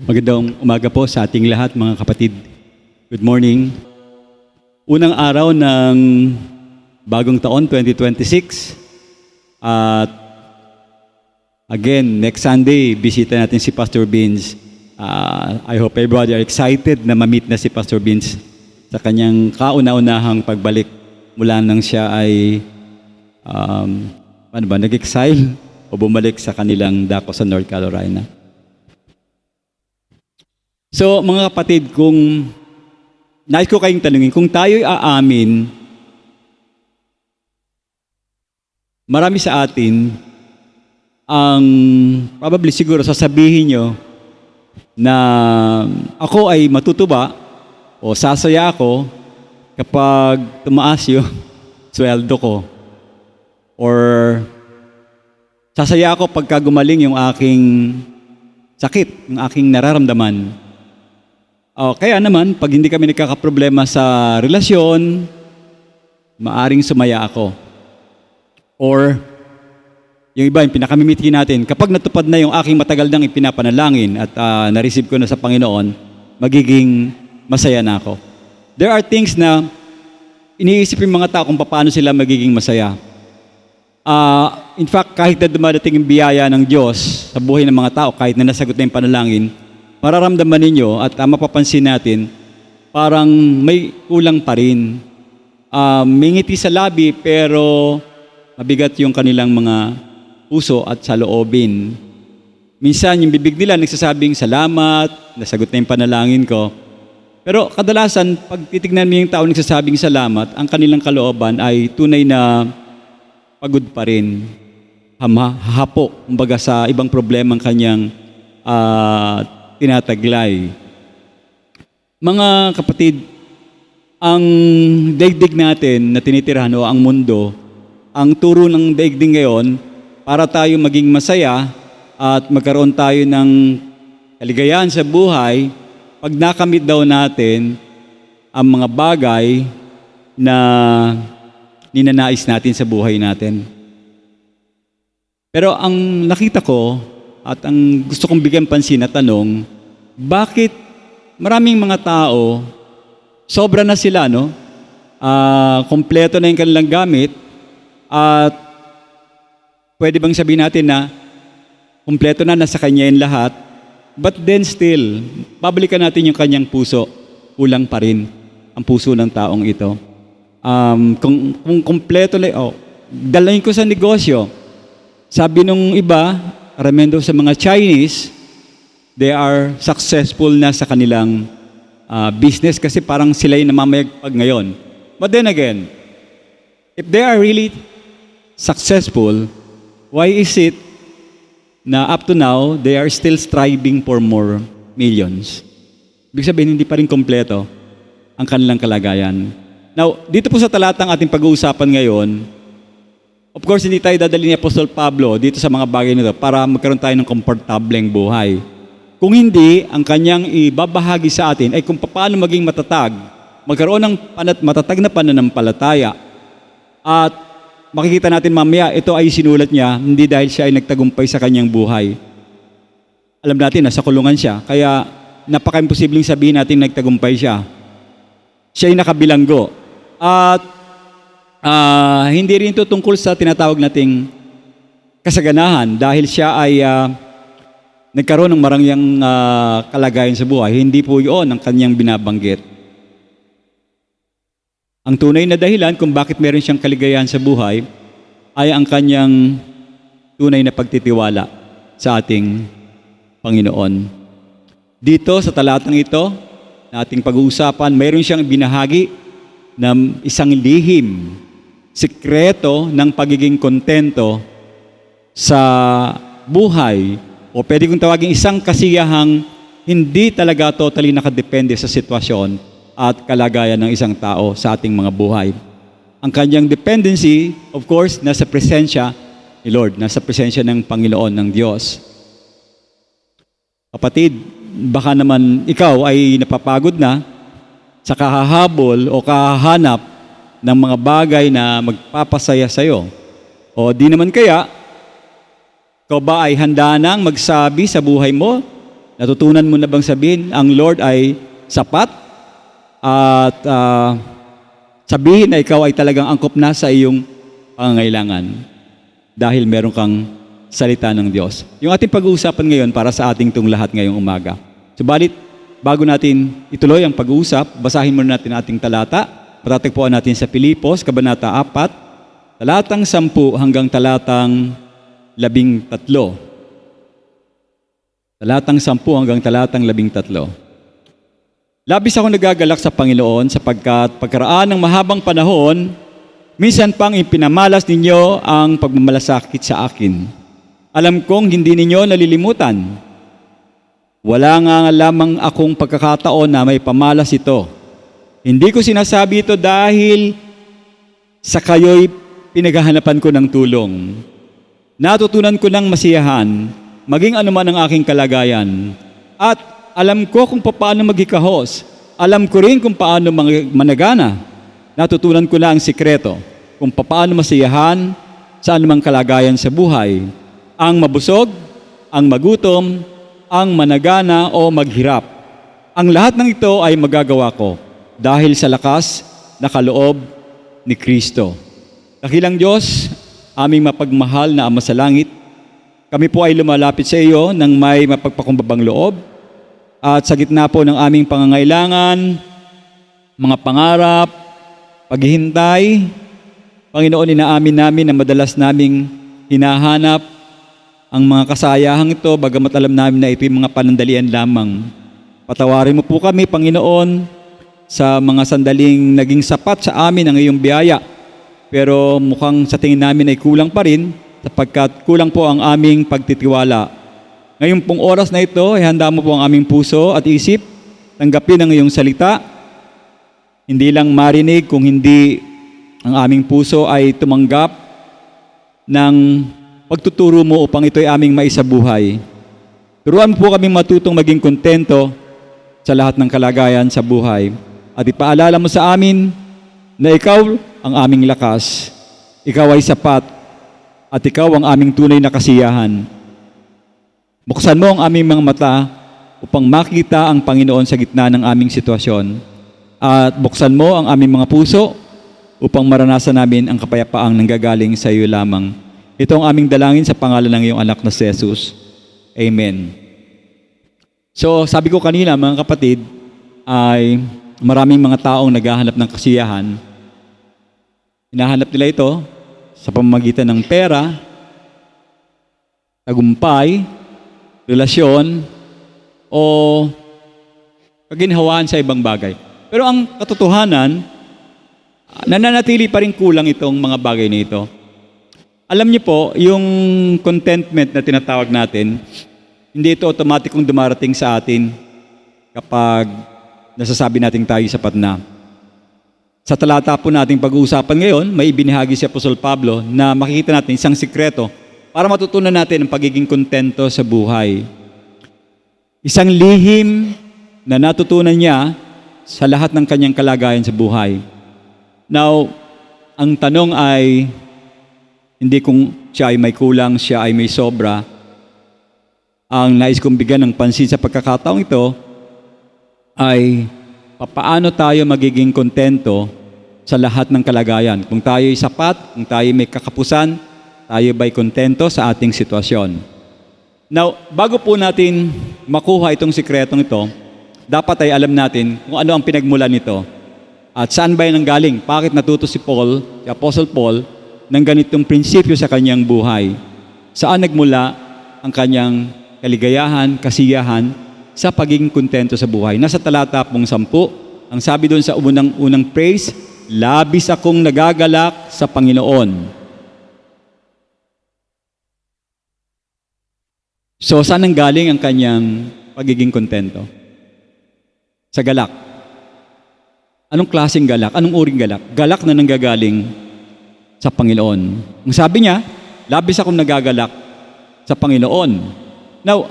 Magandang umaga po sa ating lahat mga kapatid. Good morning. Unang araw ng bagong taon 2026. At again, next Sunday, bisita natin si Pastor Vince. I hope everybody are excited na ma-meet na si Pastor Vince sa kanyang kauna-unahang pagbalik mula nang siya ay nag-exile o bumalik sa kanilang dako sa North Carolina. So, mga kapatid, kung nais ko kayong tanungin, kung tayo'y aamin, marami sa atin ang probably siguro sasabihin nyo na ako ay matutuwa o sasaya ako kapag tumaas yung sweldo ko. Or sasaya ako pagka gumaling yung aking sakit, yung aking nararamdaman. Kaya naman, pag hindi kami nagkakaproblema sa relasyon, maaring sumaya ako. Or, yung iba, yung pinakamimiti natin, kapag natupad na yung aking matagal nang ipinapanalangin at na-receive ko na sa Panginoon, magiging masaya na ako. There are things na iniisip yung mga tao kung paano sila magiging masaya. In fact, kahit na dumadating yung biyaya ng Diyos sa buhay ng mga tao, kahit na nasagot na yung panalangin, mararamdaman ninyo at mapapansin natin, parang may kulang pa rin. May ngiti sa labi pero mabigat yung kanilang mga puso at saloobin. Minsan yung bibig nila nagsasabing salamat, nasagot na yung panalangin ko. Pero kadalasan, pag titignan mo yung tao nagsasabing salamat, ang kanilang kalooban ay tunay na pagod pa rin. Hahapo, kumbaga sa ibang problema ang kanyang tinataglay. Mga kapatid, ang daigdig natin na tinitirahan o ang mundo, ang turo ng daigdig ngayon, para tayo maging masaya at magkaroon tayo ng kaligayahan sa buhay, pag nakamit daw natin ang mga bagay na ninanais natin sa buhay natin. Pero ang nakita ko, at ang gusto kong bigyan pansin na tanong, bakit maraming mga tao, sobra na sila, no? Kompleto na yung kanilang gamit, at pwede bang sabihin natin na kompleto na, nasa kanya yung lahat, but then still, babalikan natin yung kanyang puso, kulang pa rin ang puso ng taong ito. Kung kompleto na, dalayin ko sa negosyo, sabi nung iba, karamihan sa mga Chinese, they are successful na sa kanilang business kasi parang sila yung namamayagpag ngayon. But then again, if they are really successful, why is it na up to now, they are still striving for more millions? Ibig sabihin, hindi pa rin kompleto ang kanilang kalagayan. Now, dito po sa talatang ating pag-uusapan ngayon, of course, hindi tayo dadali ni Apostol Pablo dito sa mga bagay nito para magkaroon tayo ng komportableng buhay. Kung hindi, ang kanyang ibabahagi sa atin ay kung paano maging matatag, magkaroon ng matatag na pananampalataya. At makikita natin mamaya, ito ay sinulat niya, hindi dahil siya ay nagtagumpay sa kanyang buhay. Alam natin, nasa kulungan siya, kaya napaka-imposibleng sabihin natin nagtagumpay siya. Siya ay nakabilanggo. At hindi rin ito tungkol sa tinatawag nating kasaganahan dahil siya ay nagkaroon ng marangyang kalagayan sa buhay. Hindi po yun ang kanyang binabanggit. Ang tunay na dahilan kung bakit meron siyang kaligayahan sa buhay ay ang kanyang tunay na pagtitiwala sa ating Panginoon. Dito sa talatang ito na ating pag-uusapan, mayroon siyang binahagi ng isang lihim, sikreto ng pagiging kontento sa buhay, o pwede kong tawagin isang kasiyahang hindi talaga totally nakadepende sa sitwasyon at kalagayan ng isang tao sa ating mga buhay. Ang kanyang dependency, of course, nasa presensya ni Lord, nasa presensya ng Panginoon, ng Diyos. Kapatid, baka naman ikaw ay napapagod na sa kahahabol o kahahanap ng mga bagay na magpapasaya sa iyo. O di naman kaya, ikaw ba ay handa nang magsabi sa buhay mo Natutunan mo na bang sabihin, ang Lord ay sapat? At sabihin na ikaw ay talagang angkop na sa iyong pangangailangan dahil meron kang salita ng Diyos. Yung ating pag-uusapan ngayon para sa ating itong lahat ngayong umaga. Subalit, bago natin ituloy ang pag-uusap, basahin muna natin ating talata. Patatagpuan natin sa Pilipos, Kabanata 4, talatang 10 hanggang talatang 13. Talatang 10 hanggang talatang 13. Labis ako nagagalak sa Panginoon sapagkat pagkaraan ng mahabang panahon, minsan pang ipinamalas ninyo ang pagmamalasakit sa akin. Alam kong hindi ninyo nalilimutan. Wala nga lamang akong pagkakataon na may pamalas ito. Hindi ko sinasabi ito dahil sa kayo'y pinaghahanapan ko ng tulong. Natutunan ko ng masiyahan, maging anuman ang aking kalagayan. At alam ko kung paano magikahos. Alam ko rin kung paano managana. Natutunan ko na ang sikreto kung paano masiyahan sa anumang kalagayan sa buhay. Ang mabusog, ang magutom, ang managana o maghirap. Ang lahat ng ito ay magagawa ko dahil sa lakas na kaloob ni Kristo. Dakilang Diyos, aming mapagmahal na Ama sa langit, kami po ay lumalapit sa iyo ng may mapagpakumbabang loob at sa gitna po ng aming pangangailangan, mga pangarap, paghihintay, Panginoon, inaamin namin na madalas naming hinahanap ang mga kasayahang ito, bagamat alam namin na ito'y mga panandalian lamang. Patawarin mo po kami, Panginoon, sa mga sandaling naging sapat sa amin ang iyong biyaya. Pero mukhang sa tingin namin ay kulang pa rin, sapagkat kulang po ang aming pagtitiwala. Ngayon pong oras na ito, ihanda mo po ang aming puso at isip, tanggapin ang iyong salita. Hindi lang marinig, kung hindi ang aming puso ay tumanggap ng pagtuturo mo upang ito'y aming maisabuhay. Turuan po kami matutong maging kontento sa lahat ng kalagayan sa buhay. At ipaalala mo sa amin na ikaw ang aming lakas, ikaw ay sapat, at ikaw ang aming tunay na kasiyahan. Buksan mo ang aming mga mata upang makita ang Panginoon sa gitna ng aming sitwasyon. At buksan mo ang aming mga puso upang maranasan namin ang kapayapaang nanggagaling sa iyo lamang. Ito ang aming dalangin sa pangalan ng iyong anak na si Jesus. Amen. So, sabi ko kanina, mga kapatid, ay maraming mga taong naghahanap ng kasiyahan. Hinahanap nila ito sa pamamagitan ng pera, tagumpay, relasyon, o kaginhawaan sa ibang bagay. Pero ang katotohanan, nananatili pa rin kulang itong mga bagay na ito. Alam niyo po, yung contentment na tinatawag natin, hindi ito automatikong dumarating sa atin kapag nasasabi natin tayo sapat na. Sa talata po nating pag-uusapan ngayon, may ibinahagi si Apostol Pablo na makikita natin isang sikreto para matutunan natin ang pagiging kontento sa buhay. Isang lihim na natutunan niya sa lahat ng kanyang kalagayan sa buhay. Now, ang tanong ay, hindi kung siya ay may kulang, siya ay may sobra. Ang nais kong bigyan ng pansin sa pagkakataong ito ay papaano tayo magiging kontento sa lahat ng kalagayan. Kung tayo ay sapat, kung tayo may kakapusan, tayo ba'y kontento sa ating sitwasyon. Now, bago po natin makuha itong sikretong ito, dapat ay alam natin kung ano ang pinagmulan nito. At saan ba yan nanggaling? Bakit natuto si Apostle Paul, ng ganitong prinsipyo sa kanyang buhay? Saan nagmula ang kanyang kaligayahan, kasiyahan sa pagiging kontento sa buhay? Nasa talata pong 10, ang sabi doon sa unang praise, labis akong nagagalak sa Panginoon. So, saan nanggaling ang kanyang pagiging kontento? Sa galak. Anong klaseng galak? Anong uring galak? Galak na nanggagaling sa Panginoon. Ang sabi niya, labis akong nagagalak sa Panginoon. Now,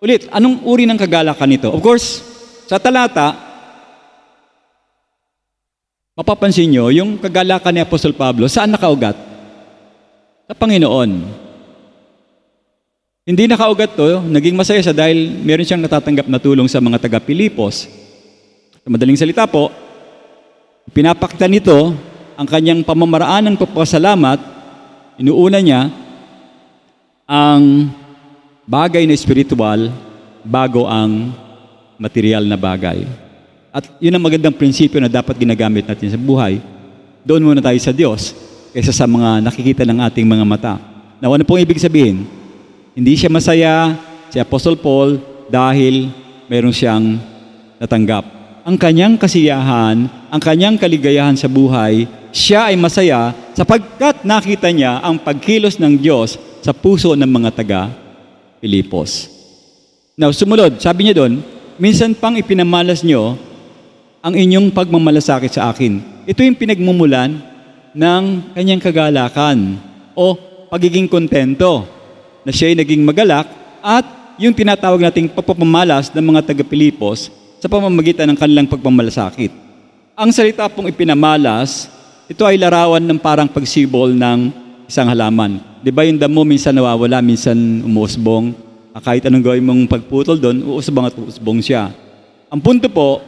ulit, anong uri ng kagalakan nito? Of course, sa talata, mapapansin nyo, yung kagalakan ni Apostol Pablo, saan nakaugat? Sa Panginoon. Hindi nakaugat to, naging masaya siya dahil meron siyang natatanggap na tulong sa mga taga-Pilipos. Sa madaling salita po, pinapakita nito ang kanyang pamamaraan ng pagpasalamat. Inuuna niya ang bagay na espiritual bago ang material na bagay. At yun ang magandang prinsipyo na dapat ginagamit natin sa buhay. Doon muna tayo sa Diyos kaysa sa mga nakikita ng ating mga mata. Na ano pong ibig sabihin? Hindi siya masaya, si Apostle Paul, dahil meron siyang natanggap. Ang kanyang kasiyahan, ang kanyang kaligayahan sa buhay, siya ay masaya sapagkat nakita niya ang pagkilos ng Diyos sa puso ng mga taga-Pilipos. Now, sumunod, sabi niya doon, minsan pang ipinamalas niyo ang inyong pagmamalasakit sa akin. Ito yung pinagmumulan ng kanyang kagalakan o pagiging kontento na siya ay naging magalak at yung tinatawag nating pagpapamalas ng mga taga-Pilipos sa pamamagitan ng kanilang pagmamalasakit. Ang salita pong ipinamalas, ito ay larawan ng parang pagsibol ng isang halaman. Di ba yung damo minsan nawawala, minsan umuusbong. Kahit anong gawin mong pagputol doon, uusbong at uusbong siya. Ang punto po,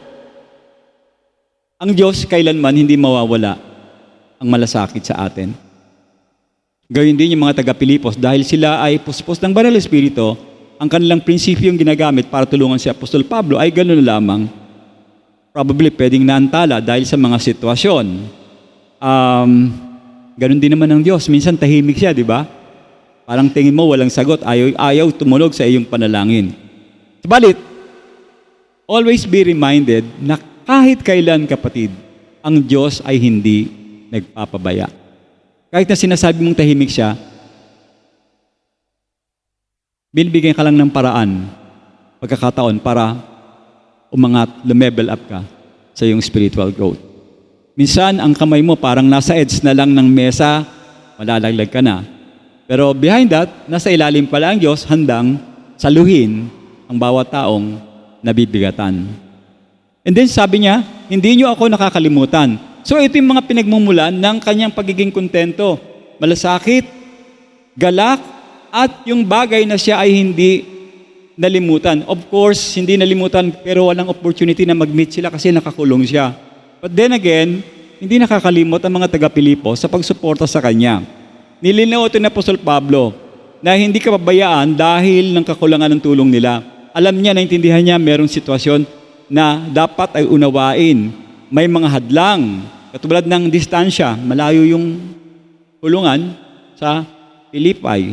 ang Diyos kailanman hindi mawawala ang malasakit sa atin. Gawin din yung mga taga-Pilipos dahil sila ay puspos ng Banal na Espiritu, ang kanilang prinsipyong ginagamit para tulungan si Apostol Pablo ay gano'n lamang. Probably pwedeng naantala dahil sa mga sitwasyon. Gano'n din naman ang Diyos. Minsan tahimik siya, di ba? Parang tingin mo walang sagot, ayaw tumulog sa iyong panalangin. Subalit, always be reminded na kahit kailan, kapatid, ang Diyos ay hindi nagpapabaya. Kahit na sinasabi mong tahimik siya, binibigyan ka lang ng paraan, pagkakataon para umangat, lumevel up ka sa iyong spiritual growth. Minsan, ang kamay mo parang nasa edge na lang ng mesa, malalaglag ka na. Pero behind that, nasa ilalim pala ang Diyos, handang saluhin ang bawat taong nabibigatan. And then sabi niya, hindi niyo ako nakakalimutan. So ito yung mga pinagmumulan ng kanyang pagiging kontento, malasakit, galak, at yung bagay na siya ay hindi nalimutan. Of course, hindi nalimutan pero walang opportunity na mag-meet sila kasi nakakulong siya. But then again, hindi nakakalimot ang mga taga-Pilipos sa pagsuporta sa kanya. Nilinaw ito ni Apostol Pablo na hindi ka pabayaan dahil ng kakulangan ng tulong nila. Alam niya, naintindihan niya, merong sitwasyon na dapat ay unawain. May mga hadlang, katulad ng distansya, malayo yung kulungan sa Pilipay.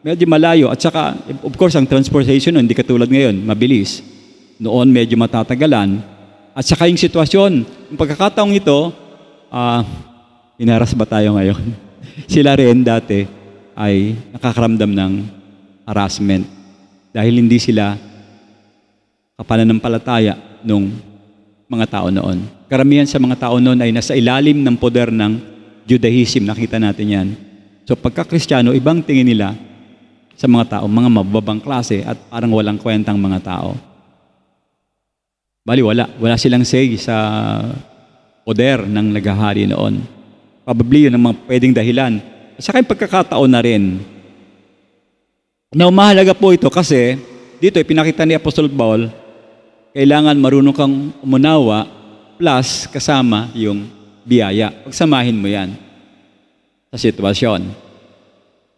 Medyo malayo. At saka, of course, ang transportation hindi katulad ngayon, mabilis. Noon, medyo matatagalan. At saka yung sitwasyon, yung pagkakataong ito, inaras ba tayo ngayon? Sila rin dati ay nakakaramdam ng harassment dahil hindi sila kapananampalataya nung mga tao noon. Karamihan sa mga tao noon ay nasa ilalim ng poder ng Judaism. Nakita natin yan. So pagka-Kristiyano, ibang tingin nila sa mga tao, mga mababang klase at parang walang kwentang mga tao. Bali, wala silang say sa poder ng naghahari noon. Probably yun ang mga pwedeng dahilan. At saka yung pagkakataon na rin. Now, mahalaga po ito kasi dito, pinakita ni Apostol Paul, kailangan marunong kang umunawa plus kasama yung biyaya. Pagsamahin mo yan sa sitwasyon.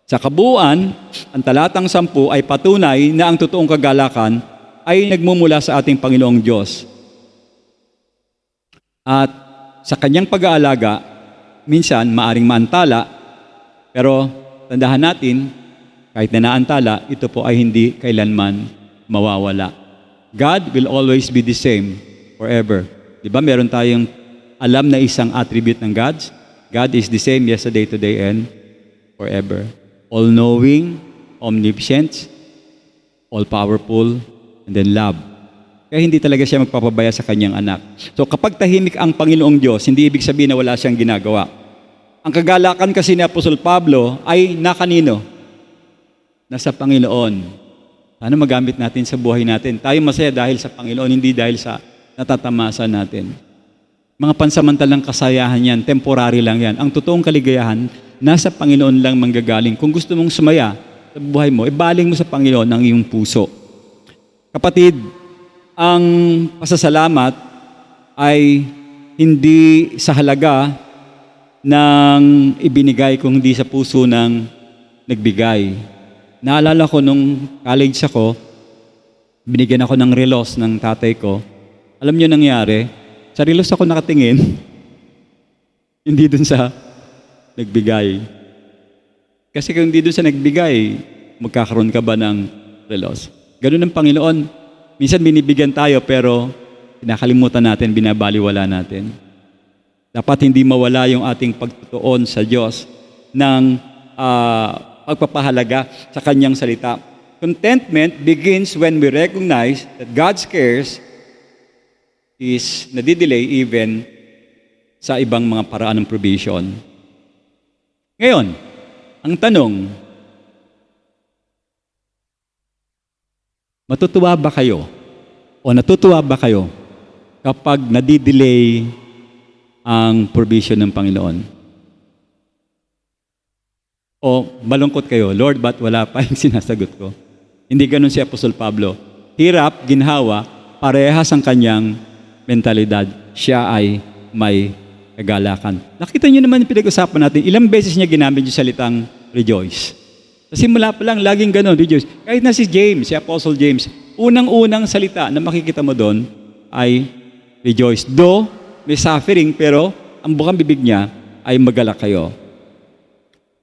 Sa kabuuan, ang talatang 10 ay patunay na ang totoong kagalakan ay nagmumula sa ating Panginoong Diyos. At sa kanyang pag-aalaga, minsan maaring maantala, pero tandahan natin, kahit na naantala, ito po ay hindi kailanman mawawala. God will always be the same forever. Di ba meron tayong alam na isang attribute ng God? God is the same yesterday, today, and forever. All-knowing, omniscient, all-powerful, and then love. Kaya hindi talaga siya magpapabaya sa kanyang anak. So kapag tahimik ang Panginoong Diyos, hindi ibig sabihin na wala siyang ginagawa. Ang kagalakan kasi ni Apostol Pablo ay nakanino? Nasa Panginoon. Sana magamit natin sa buhay natin. Tayo masaya dahil sa Panginoon, hindi dahil sa natatamasa natin. Mga pansamantalang kasayahan yan, temporary lang yan. Ang totoong kaligayahan, nasa Panginoon lang manggagaling. Kung gusto mong sumaya, sa buhay mo, ibaling mo sa Panginoon ang iyong puso. Kapatid, ang pasasalamat ay hindi sa halaga ng ibinigay kung hindi sa puso ng nagbigay. Naalala ko nung college ako, binigyan ako ng relos ng tatay ko. Alam niyo nangyari, sa relos ako nakatingin, hindi dun sa nagbigay. Kasi kung hindi dun sa nagbigay, magkakaroon ka ba ng relos? Ganun ang Panginoon. Minsan binibigyan tayo pero pinakalimutan natin, binabaliwala natin. Dapat hindi mawala yung ating pagtutuon sa Diyos ng pagpapahalaga sa Kanyang salita. Contentment begins when we recognize that God's cares is nadidelay even sa ibang mga paraan ng provision. Ngayon, ang tanong, matutuwa ba kayo o natutuwa ba kayo kapag nadidelay ang provision ng Panginoon? O malungkot kayo, Lord, ba't wala pa yung sinasagot ko? Hindi ganun si Apostol Pablo. Hirap, ginhawa, parehas ang kanyang mentalidad. Siya ay may kagalakan. Nakita niyo naman yung pinag-usapan natin, ilang beses niya ginamit yung salitang rejoice. Sa simula pa lang, laging ganun, rejoice. Kahit na si James, si Apostle James, unang-unang salita na makikita mo doon ay rejoice. Though, may suffering, pero ang bukang bibig niya ay magalak kayo.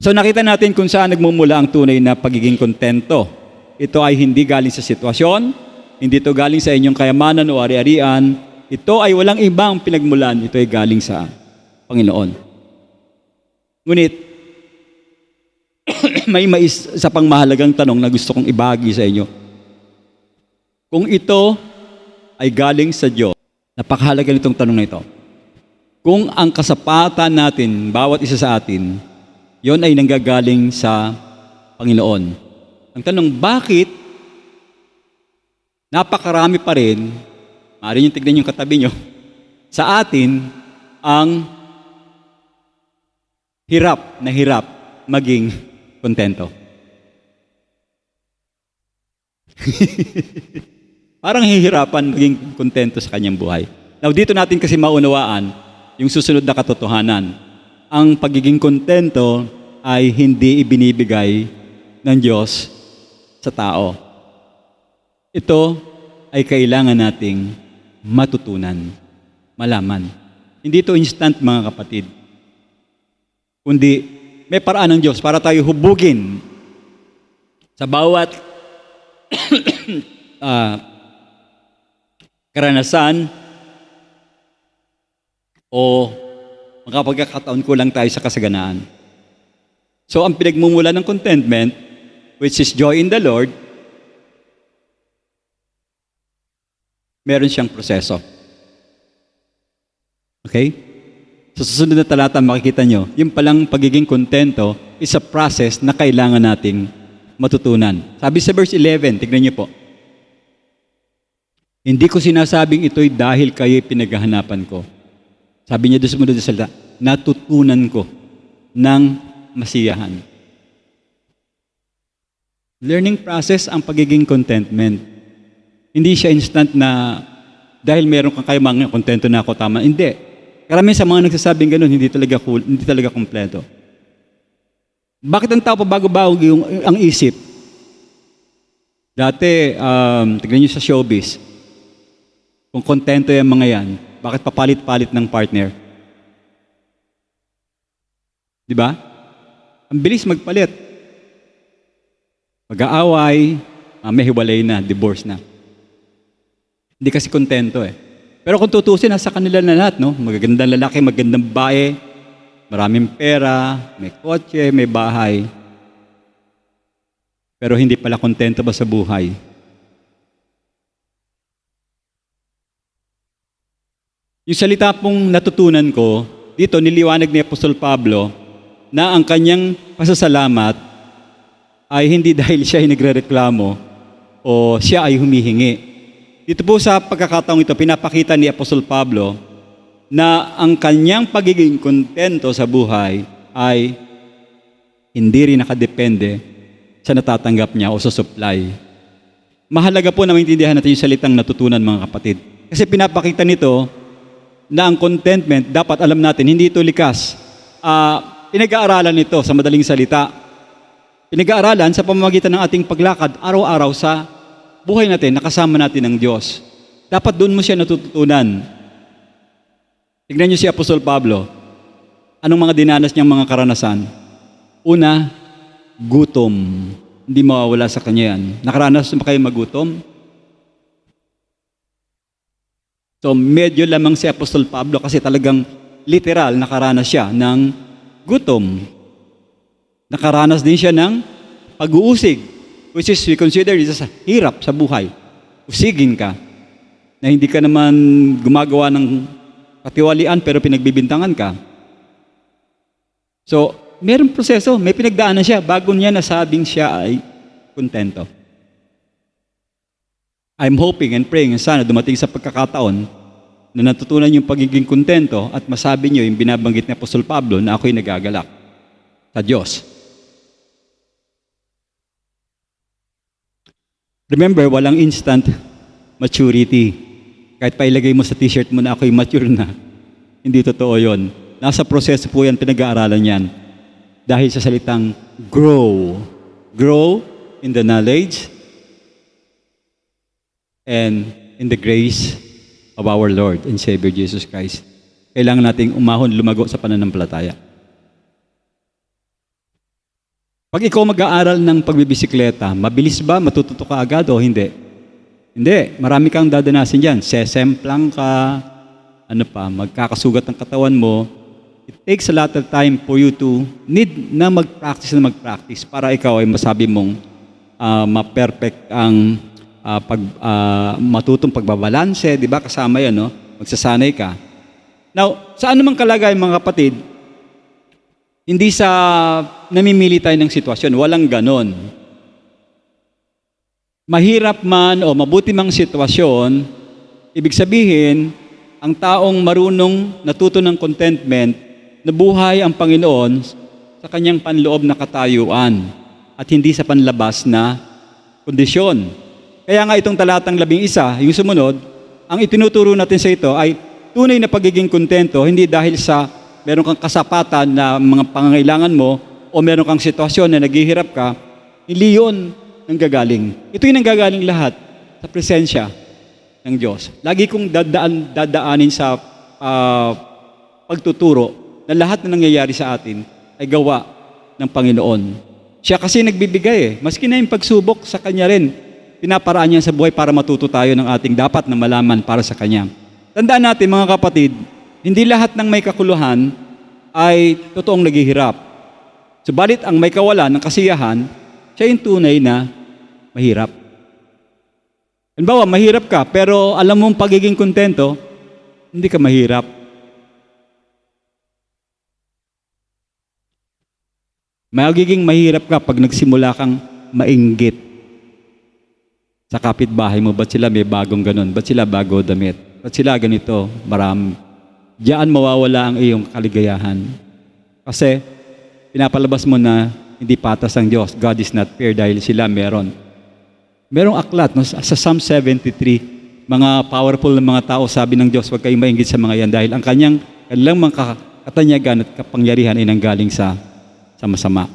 So nakita natin kung saan nagmumula ang tunay na pagiging kontento. Ito ay hindi galing sa sitwasyon, hindi ito galing sa inyong kayamanan o ari-arian. Ito ay walang ibang pinagmulan, ito ay galing sa Panginoon. Ngunit, may isa pang mahalagang tanong na gusto kong ibahagi sa inyo. Kung ito ay galing sa Diyos, napakahalaga nitong tanong na ito. Kung ang kasapatan natin, bawat isa sa atin, yon ay nanggagaling sa Panginoon. Ang tanong, bakit napakarami pa rin, maaari nyo tignan yung katabi nyo, sa atin ang hirap maging kontento? Parang hihirapan maging kontento sa kanyang buhay. Now, dito natin kasi maunawaan yung susunod na katotohanan. Ang pagiging kontento ay hindi ibinibigay ng Diyos sa tao. Ito ay kailangan nating matutunan, malaman. Hindi ito instant, mga kapatid. Kundi may paraan ng Diyos para tayo hubugin sa bawat karanasan o makapagkakataon ko lang tayo sa kasaganaan. So, ang pinagmumula ng contentment, which is joy in the Lord, meron siyang proseso. Okay? Sa susunod na talata, makikita nyo, yung palang pagiging kontento is a process na kailangan nating matutunan. Sabi sa verse 11, tignan nyo po. Hindi ko sinasabing ito'y dahil kayo'y pinaghahanapan ko. Sabi niya doon sa munod na salita, natutunan ko ng masiyahan. Learning process ang pagiging contentment. Hindi siya instant na dahil meron kang kayo mga kontento na ako, tama. Hindi. Karamihan sa mga nagsasabing ganun, hindi talaga cool, hindi talaga kompleto. Bakit ang tao pa bago-bago ang isip? Dati, tignan niyo sa showbiz, kung kontento yung mga yan, bakit papalit-palit ng partner? Di ba? Ang bilis magpalit. Mag-aaway, may hiwalay na, divorce na. Hindi kasi kontento eh. Pero kung tutusin, nasa kanila na lahat, no? Magagandang lalaki, magandang babae, maraming pera, may kotse, may bahay. Pero hindi pala kontento ba sa buhay? Yung salita pong natutunan ko, dito niliwanag ni Apostol Pablo na ang kanyang pasasalamat ay hindi dahil siya ay nagrereklamo o siya ay humihingi. Dito po sa pagkakataong ito, pinapakita ni Apostol Pablo na ang kanyang pagiging kontento sa buhay ay hindi rin nakadepende sa natatanggap niya o sa supply. Mahalaga po na maintindihan natin yung salitang natutunan, mga kapatid. Kasi pinapakita nito na ang contentment, dapat alam natin, hindi ito likas. Pinag-aaralan nito sa madaling salita. Pinag-aaralan sa pamamagitan ng ating paglakad araw-araw sa buhay natin, nakasama natin ng Diyos. Dapat doon mo siya natututunan. Tignan niyo si Apostol Pablo. Anong mga dinanas niyang mga karanasan? Una, gutom. Hindi mawawala sa kanya yan. Nakaranas ba kayo magutom? So medyo lamang si Apostol Pablo kasi talagang literal nakaranas siya ng gutom. Nakaranas din siya ng pag-uusig, which is we consider it as a hirap sa buhay. Usigin ka, na hindi ka naman gumagawa ng katiwalian pero pinagbibintangan ka. So, merong proseso, may pinagdaanan siya bago niya nasabing siya ay kontento. I'm hoping and praying sana dumating sa pagkakataon na natutunan yung pagiging kontento at masabi niyo yung binabanggit ni Apostol Pablo na ako'y nagagalak sa Diyos. Remember, walang instant maturity. Kahit pa ilagay mo sa t-shirt mo na ako'y mature na, hindi totoo yon. Nasa proseso po yan, pinag-aaralan yan. Dahil sa salitang grow. Grow in the knowledge and in the grace of our Lord and Savior Jesus Christ. Kailangan nating umahon, lumago sa pananampalataya. Pag ikaw mag-aaral ng pagbibisikleta, mabilis ba? Matututo ka agad o hindi? Hindi. Marami kang dadanasin dyan. Sesemplang ka, magkakasugat ang katawan mo. It takes a lot of time for you to need na mag-practice para ikaw ay masabi mong ma-perfect ang matutong pagbabalanse, di ba? Kasama yan, no? Magsasanay ka. Now, sa anumang kalagay, mga kapatid, hindi sa namimili tayo ng sitwasyon, walang ganon. Mahirap man o mabuti mang sitwasyon, ibig sabihin, ang taong marunong natuto ng contentment, nabuhay ang Panginoon sa kanyang panloob na katayuan at hindi sa panlabas na kondisyon. Kaya nga itong talatang 11, yung sumunod, ang itinuturo natin sa ito ay tunay na pagiging kontento, hindi dahil sa meron kang kasapatan na mga pangangailangan mo o meron kang sitwasyon na naghihirap ka, hindi yun nanggagaling. Ito yung nanggagaling lahat sa presensya ng Diyos. Lagi kong dadaanin sa pagtuturo na lahat na nangyayari sa atin ay gawa ng Panginoon. Siya kasi nagbibigay Maski na yung pagsubok sa Kanya rin, pinaparaan niya sa buhay para matuto tayo ng ating dapat na malaman para sa Kanya. Tandaan natin, mga kapatid, hindi lahat ng may kakuluhan ay totoong naghihirap. Subalit ang may kawalan ng kasiyahan, siya yung tunay na mahirap. Halimbawa, mahirap ka, pero alam mong pagiging kontento, hindi ka mahirap. Magiging mahirap ka pag nagsimula kang mainggit sa kapitbahay mo. Ba't sila may bagong ganun? Ba't sila bago damit? Ba't sila ganito? Marami. Diyan mawawala ang iyong kaligayahan. Kasi pinapalabas mo na hindi patas ang Diyos. God is not fair dahil sila meron. Merong aklat sa Psalm 73, mga powerful na mga tao, sabi ng Diyos, huwag kayong mainggit sa mga yan dahil ang kanilang mga katanyagan at kapangyarihan ay nanggaling sa masama.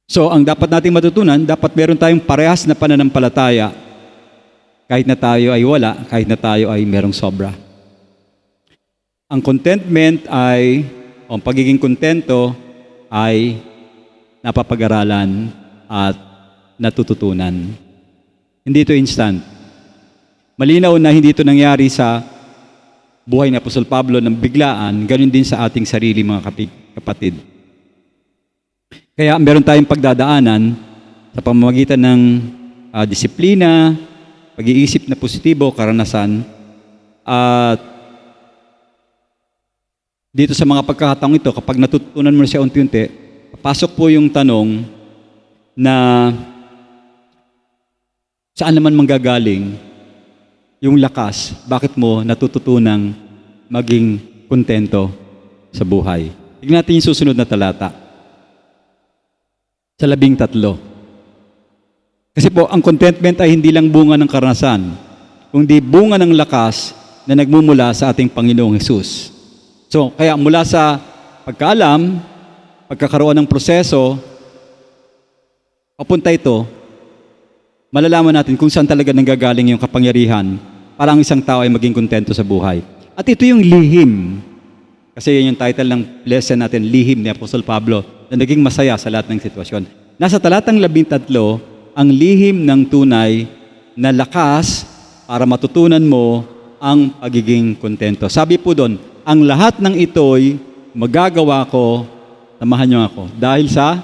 So, ang dapat nating matutunan, dapat meron tayong parehas na pananampalataya. Kahit na tayo ay wala, kahit na tayo ay merong sobra. Ang contentment ang pagiging kontento ay napapag-aralan at natututunan. Hindi ito instant. Malinaw na hindi ito nangyari sa buhay ni Apostol Pablo ng biglaan, ganun din sa ating sarili, mga kapatid. Kaya meron tayong pagdadaanan sa pamamagitan ng disiplina, pag-iisip na positibo, karanasan, at dito sa mga pagkakataong ito, kapag natutunan mo na siya unti-unti, papasok po yung tanong na saan naman manggagaling yung lakas, bakit mo natututunang maging kontento sa buhay. Tignan natin yung susunod na talata. Sa 13. Kasi po, ang contentment ay hindi lang bunga ng karanasan, kundi bunga ng lakas na nagmumula sa ating Panginoong Hesus. So, kaya mula sa pagkaalam, pagkakaroon ng proseso, papunta ito, malalaman natin kung saan talaga nanggagaling yung kapangyarihan para ang isang tao ay maging kontento sa buhay. At ito yung lihim. Kasi yan yung title ng lesson natin, Lihim ni Apostol Pablo, na naging masaya sa lahat ng sitwasyon. Nasa talatang 13, ang lihim ng tunay na lakas para matutunan mo ang pagiging kontento. Sabi po doon, ang lahat ng ito'y magagawa ko, samahan niyo ako, dahil sa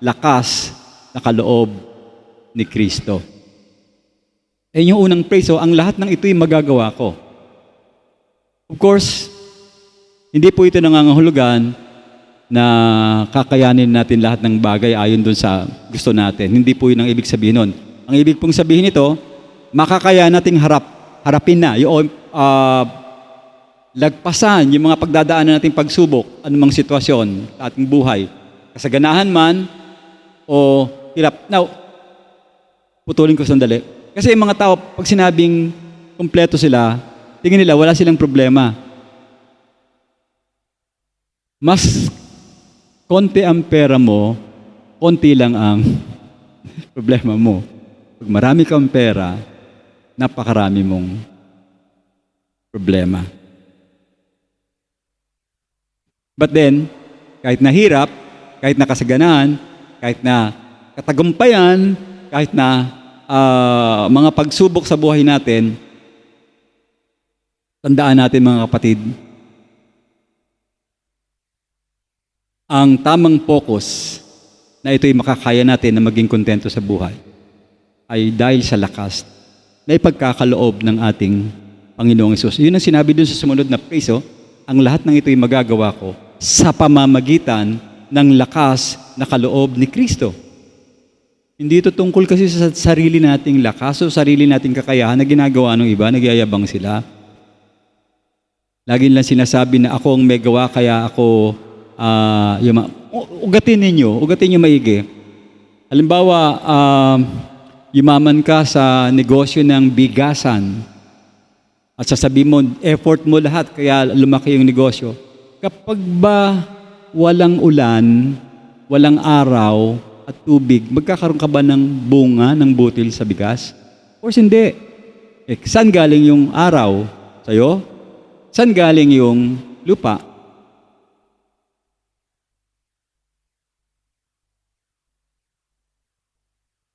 lakas na kaloob ni Kristo. Yung unang phrase, ang lahat ng ito'y magagawa ko. Of course, hindi po ito nangangahulugan na kakayanin natin lahat ng bagay ayon dun sa gusto natin. Hindi po yun ang ibig sabihin nun. Ang ibig pong sabihin nito, makakaya nating harapin na, yung lagpasan, yung mga pagdadaanan nating pagsubok, anumang sitwasyon sa ating buhay. Kasaganahan man o hirap. Now, putulin ko sandali. Kasi yung mga tao, pag sinabing kumpleto sila, tingin nila wala silang problema. Mas konti ang pera mo, konti lang ang problema mo. Pag marami kang pera, napakarami mong problema. But then, kahit na hirap, kahit na kasaganan, kahit na katagumpayan, kahit na mga pagsubok sa buhay natin, tandaan natin mga kapatid, ang tamang focus na ito'y makakaya natin na maging kontento sa buhay ay dahil sa lakas na ipagkakaloob ng ating Panginoong Hesus. Yun ang sinabi dun sa sumunod na phrase, ang lahat ng ito'y magagawa ko sa pamamagitan ng lakas na kaloob ni Kristo. Hindi ito tungkol kasi sa sarili nating lakas o sarili nating kakayahan na ginagawa ng iba, nagyayabang sila. Lagi lang sinasabi na ako ang may gawa kaya ako ugatin nyo maigi. Halimbawa, yumaman ka sa negosyo ng bigasan at sasabihin mo, effort mo lahat kaya lumaki yung negosyo. Kapag ba walang ulan, walang araw at tubig, magkakaroon ka ba ng bunga ng butil sa bigas? Of course, hindi. Saan galing yung araw? Sa'yo? Saan galing yung lupa?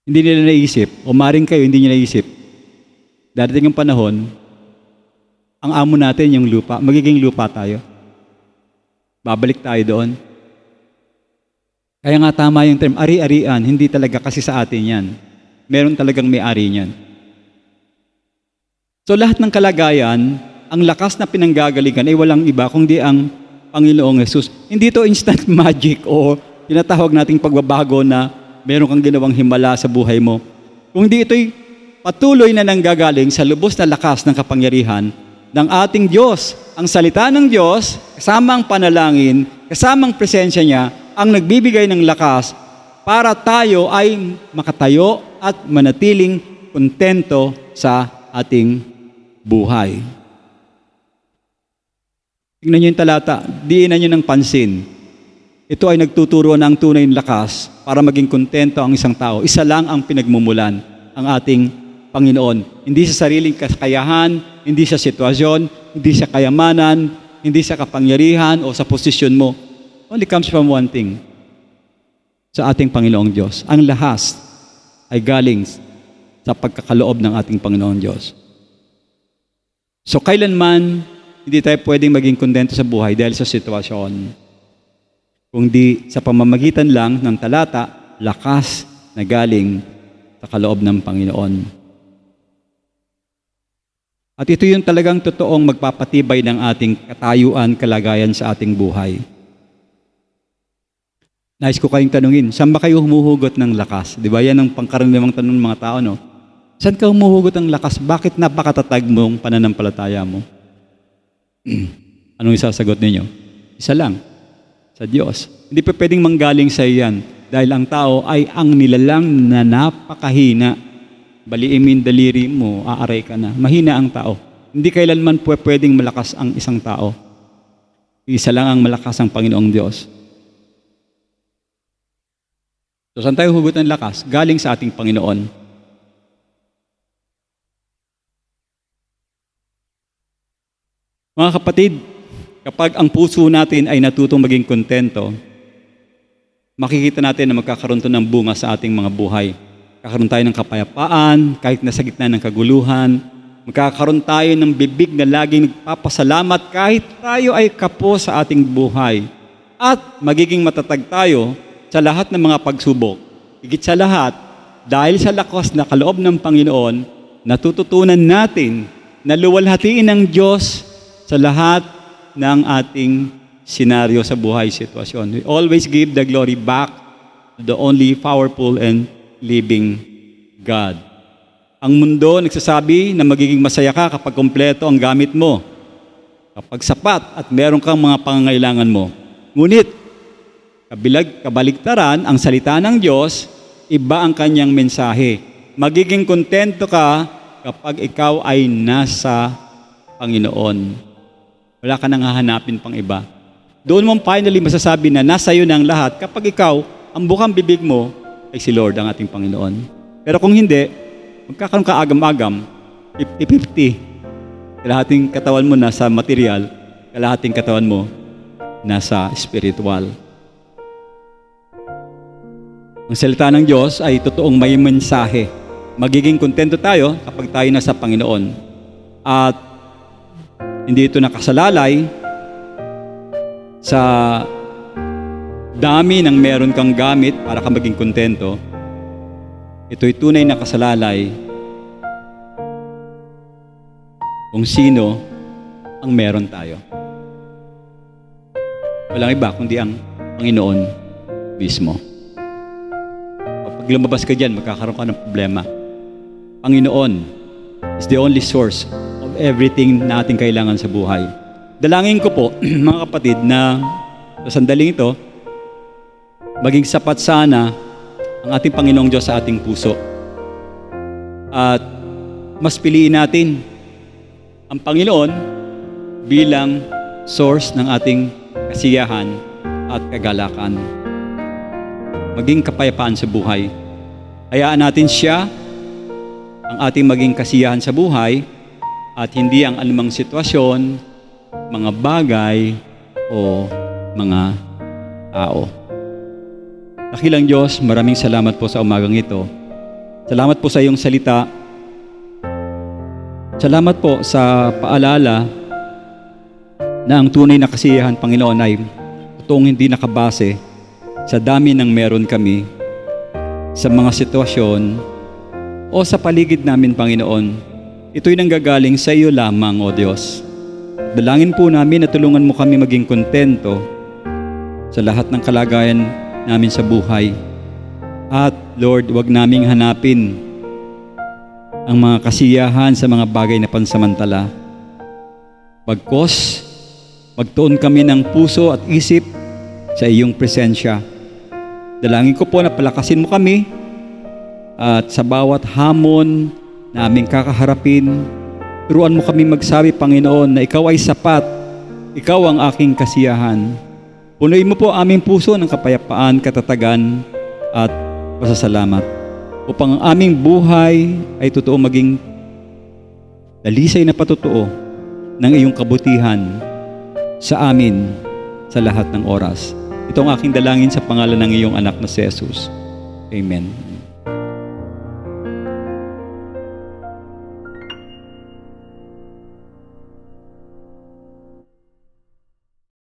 Hindi nila naisip, o maring kayo, hindi nyo naisip. Darating ang panahon, ang amo natin yung lupa, magiging lupa tayo. Babalik tayo doon. Kaya nga tama yung term, ari-arian, hindi talaga kasi sa atin yan. Meron talagang may-ari niyan. So lahat ng kalagayan, ang lakas na pinanggagalingan ay walang iba kundi ang Panginoong Hesus. Hindi to instant magic o tinatawag nating pagbabago na meron kang ginawang himala sa buhay mo. Kung di ito'y patuloy na nanggagaling sa lubos na lakas ng kapangyarihan ng ating Diyos. Ang salita ng Diyos, kasama ang panalangin, kasama ang presensya niya, ang nagbibigay ng lakas para tayo ay makatayo at manatiling kontento sa ating buhay. Tingnan niyo yung talata, diinan niyo ng pansin. Ito ay nagtuturo ng tunay na lakas para maging kontento ang isang tao. Isa lang ang pinagmumulan, ang ating Panginoon. Hindi sa sariling kakayahan, hindi sa sitwasyon, hindi sa kayamanan, hindi sa kapangyarihan o sa posisyon mo. Only comes from one thing, sa ating Panginoong Diyos. Ang lakas ay galing sa pagkakaloob ng ating Panginoong Diyos. So kailanman, hindi tayo pwedeng maging kontento sa buhay dahil sa sitwasyon. Kundi sa pamamagitan lang ng talata, lakas na galing sa kaloob ng Panginoon. At ito yung talagang totoong magpapatibay ng ating katayuan, kalagayan sa ating buhay. Nais ko kayong tanungin, saan ba kayo humuhugot ng lakas? Di ba yan ang pangkaraniwang tanong ng mga tao, no? Saan ka humuhugot ng lakas? Bakit napakatatag mong pananampalataya mo? Anong isasagot ninyo? Isa lang. sa Diyos. Hindi pa pwedeng manggaling sa iyan dahil ang tao ay ang nilalang na napakahina. Baliimin daliri mo, aaray ka na. Mahina ang tao. Hindi kailanman pwedeng malakas ang isang tao. Isa lang ang malakas, ang Panginoong Diyos. So, saan tayo hugot ng lakas? Galing sa ating Panginoon. Mga kapatid, kapag ang puso natin ay natutong maging kontento, makikita natin na magkakaroon to ng bunga sa ating mga buhay. Kakaroon tayo ng kapayapaan, kahit nasa gitna ng kaguluhan. Magkakaroon tayo ng bibig na laging nagpapasalamat kahit tayo ay kapo sa ating buhay. At magiging matatag tayo sa lahat ng mga pagsubok. Higit sa lahat, dahil sa lakas na kaloob ng Panginoon, natututunan natin na luwalhatiin ng Diyos sa lahat ng ating senaryo sa buhay sitwasyon. We always give the glory back to the only powerful and living God. Ang mundo nagsasabi na magiging masaya ka kapag kompleto ang gamit mo, kapag sapat at meron kang mga pangangailangan mo. Ngunit, kabaligtaran, ang salita ng Diyos, iba ang kanyang mensahe. Magiging kontento ka kapag ikaw ay nasa Panginoon. Wala ka nang hahanapin pang iba. Doon mo finally masasabi na nasa iyo na ang lahat kapag ikaw, ang bukang bibig mo ay si Lord, ang ating Panginoon. Pero kung hindi, magkakaroon ka agam-agam, 50-50. Kalahating katawan mo nasa material, kalahating katawan mo nasa spiritual. Ang salita ng Diyos ay totoong may mensahe. Magiging kontento tayo kapag tayo nasa Panginoon. At hindi ito nakasalalay sa dami ng meron kang gamit para ka maging kontento. Ito'y tunay na kasalalay kung sino ang meron tayo. Walang iba kundi ang Panginoon mismo. Kapag lumabas ka dyan, magkakaroon ka ng problema. Panginoon is the only source of everything na ating kailangan sa buhay. Dalangin ko po, mga kapatid, na sa sandaling ito, maging sapat sana ang ating Panginoong Diyos sa ating puso. At mas piliin natin ang Panginoon bilang source ng ating kasiyahan at kagalakan. Maging kapayapaan sa buhay. Hayaan natin siya ang ating maging kasiyahan sa buhay at hindi ang anumang sitwasyon, mga bagay o mga tao. Dakilang Diyos, maraming salamat po sa umagang ito. Salamat po sa iyong salita. Salamat po sa paalala na ang tunay na kasiyahan, Panginoon, ay totoong hindi nakabase sa dami ng meron kami, sa mga sitwasyon o sa paligid namin, Panginoon. Ito'y nanggagaling sa iyo lamang, O Diyos. Dalangin po namin na tulungan mo kami maging kontento sa lahat ng kalagayan namin sa buhay. At Lord, huwag naming hanapin ang mga kasiyahan sa mga bagay na pansamantala. Bagkus, magtuon kami ng puso at isip sa iyong presensya. Dalangin ko po na palakasin mo kami at sa bawat hamon na aming kakaharapin, turuan mo kami magsabi, Panginoon, na ikaw ay sapat, ikaw ang aking kasiyahan. Punuin mo po aming puso ng kapayapaan, katatagan, at pasasalamat upang ang aming buhay ay totoo maging dalisay na patotoo ng iyong kabutihan sa amin sa lahat ng oras. Ito ang aking dalangin sa pangalan ng iyong anak na si Jesus. Amen.